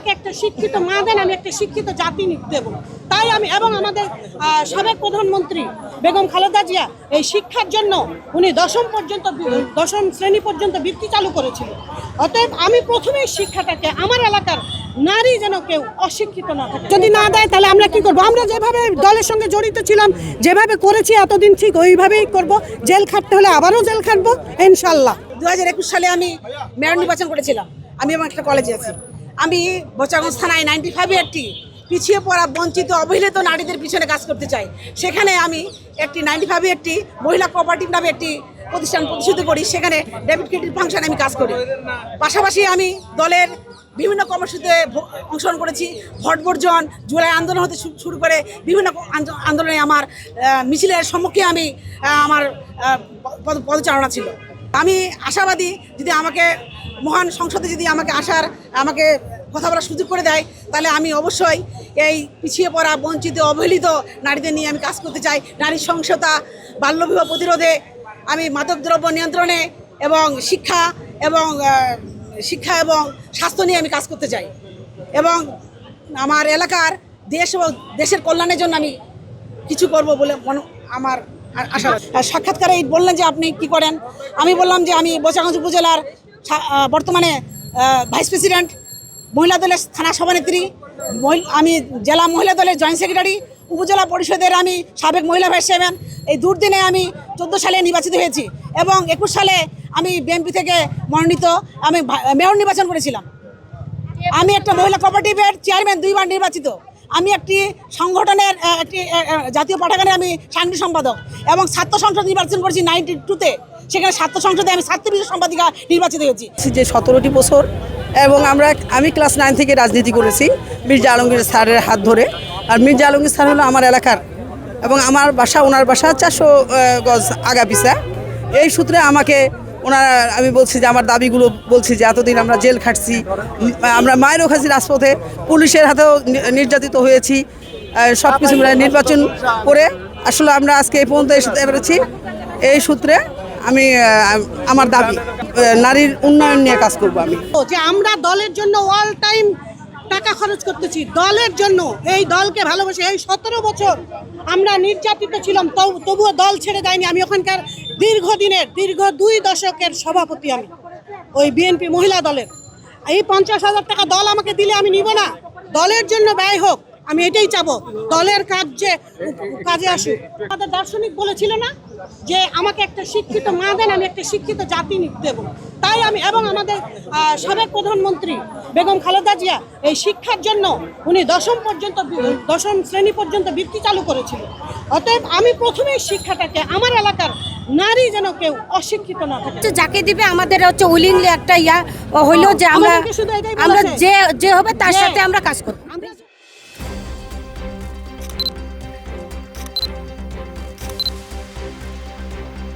আমাকে একটা শিক্ষিত মা দেন, আমি একটা শিক্ষিত জাতি দেব। তাই আমি এবং আমাদের সাবেক প্রধানমন্ত্রী বেগম খালেদা জিয়া এই শিক্ষার জন্য উনি দশম শ্রেণী পর্যন্ত বৃত্তি চালু করেছিল। অতএব আমি প্রথমেই শিক্ষাটাকে আমার এলাকার নারী যেন কেউ অশিক্ষিত না থাকে। যদি না দেয় তাহলে আমরা কি করব? আমরা যেভাবে দলের সঙ্গে জড়িত ছিলাম, যেভাবে করেছি এতদিন, ঠিক ওইভাবেই করব। জেল খাটতে হলে আবারও জেল খাটবো ইনশাল্লাহ। 2021 সালে আমি মেয়র নির্বাচন করেছিলাম। আমি আমার একটা কলেজে আছি। আমি বোচাগঞ্জ থানায় 95 একটি পিছিয়ে পড়া, বঞ্চিত, অবহেলিত নারীদের পিছনে কাজ করতে চাই। সেখানে আমি একটি 95 একটি মহিলা কোঅপারেটিভ নামে একটি প্রতিষ্ঠান প্রতিষ্ঠিত করি। সেখানে ডেভিড কেটির ফাংশনে আমি কাজ করি। পাশাপাশি আমি দলের বিভিন্ন কর্মসূচিতে অংশগ্রহণ করেছি। ভোট বর্জন, জুলাই আন্দোলন হতে শুরু করে বিভিন্ন আন্দোলনে আমার মিছিলের সম্মুখে আমি আমার পদচারণা ছিল। আমি আশাবাদী, যদি আমাকে মহান সংসদে যদি আমাকে কথা বলার সুযোগ করে দেয়, তাহলে আমি অবশ্যই এই পিছিয়ে পড়া, বঞ্চিত, অবহেলিত নারীদের নিয়ে আমি কাজ করতে চাই। নারী সহিংসতা, বাল্যবিবাহ প্রতিরোধে, আমি মাদকদ্রব্য নিয়ন্ত্রণে এবং শিক্ষা এবং স্বাস্থ্য নিয়ে আমি কাজ করতে চাই। এবং আমার এলাকার দেশের কল্যাণের জন্য আমি কিছু করব বলে আমার আশা। সাক্ষাৎকারে বললেন যে আপনি কি করেন। আমি বললাম যে আমি বোচাগঞ্জ উপজেলার বর্তমানে ভাইস প্রেসিডেন্ট, মহিলা দলের থানা সভানেত্রী, আমি জেলা মহিলা দলের জয়েন্ট সেক্রেটারি, উপজেলা পরিষদের আমি সাবেক মহিলা ভাইস চেয়ারম্যান। এই দিনে আমি 14 সালে নির্বাচিত হয়েছি এবং 21 সালে আমি বিএনপি থেকে মনোনীত আমি মেয়র নির্বাচন করেছিলাম। আমি একটা মহিলা কোঅপারেটিভের চেয়ারম্যান 2 বার নির্বাচিত। আমি একটি সংগঠনের একটি জাতীয় পাঠাগারের আমি সাংগঠনিক সম্পাদক এবং ছাত্র সংসদ নির্বাচন করেছি 92-তে। সেখানে ছাত্র সংসদে আমি ছাত্র বিষয়ক সম্পাদিকা নির্বাচিত হয়েছি। যে 17টি বছর এবং আমি ক্লাস 9 থেকে রাজনীতি করেছি মির্জা আলমগীর স্যারের হাত ধরে। আর মির্জা আলমগীর স্যার হলো আমার এলাকার এবং আমার বাসা, ওনার বাসা 400 গজ আগা পিছা। এই সূত্রে আমাকে আমি বলছি যে আমার দাবিগুলো বলছি যে এতদিন আমরা জেল খাটছি, আমরা মায়েরও খাচ্ছি রাজপথে, পুলিশের হাতেও নির্যাতিত হয়েছি। সব কিছু নির্বাচন করে আসলে আমরা আজকে এই পর্যন্ত এসে পেরেছি। এই সূত্রে আমি আমার দাবি নারীর উন্নয়ন নিয়ে কাজ করব। আমি যে আমরা দলের জন্য অল টাইম টাকা খরচ করতেছি, দলের জন্য, এই দলকে ভালোবাসি। এই 17 বছর আমরা নির্যাতিত ছিলাম, তবুও দল ছেড়ে দেয়নি। আমি ওখানকার দীর্ঘ 2 দশকের সভাপতি। আমি ওই বিএনপি মহিলা দলের। এই 50,000 টাকা দল আমাকে দিলে আমি নিব না। দলের জন্য ব্যয় হোক, আমি এটাই চাবো। দলের কাজে আসুক। আমাদের দার্শনিক বলেছিল না যে আমাকে একটা শিক্ষিত মা দেন, আমি একটা শিক্ষিত জাতি দেব। তাই আমি এবং আমাদের সাবেক প্রধানমন্ত্রী বেগম খালেদা জিয়া এই শিক্ষার জন্য উনি দশম শ্রেণী পর্যন্ত বৃত্তি চালু করেছিল। অতএব আমি প্রথমেই শিক্ষাটাকে আমার এলাকার নারী যেন কেউ অশিক্ষিত না থাকে। যাকে দিবে আমাদের উইলিংলি একটা হইলো যে আমরা যে হবে তার সাথে আমরা কাজ করব।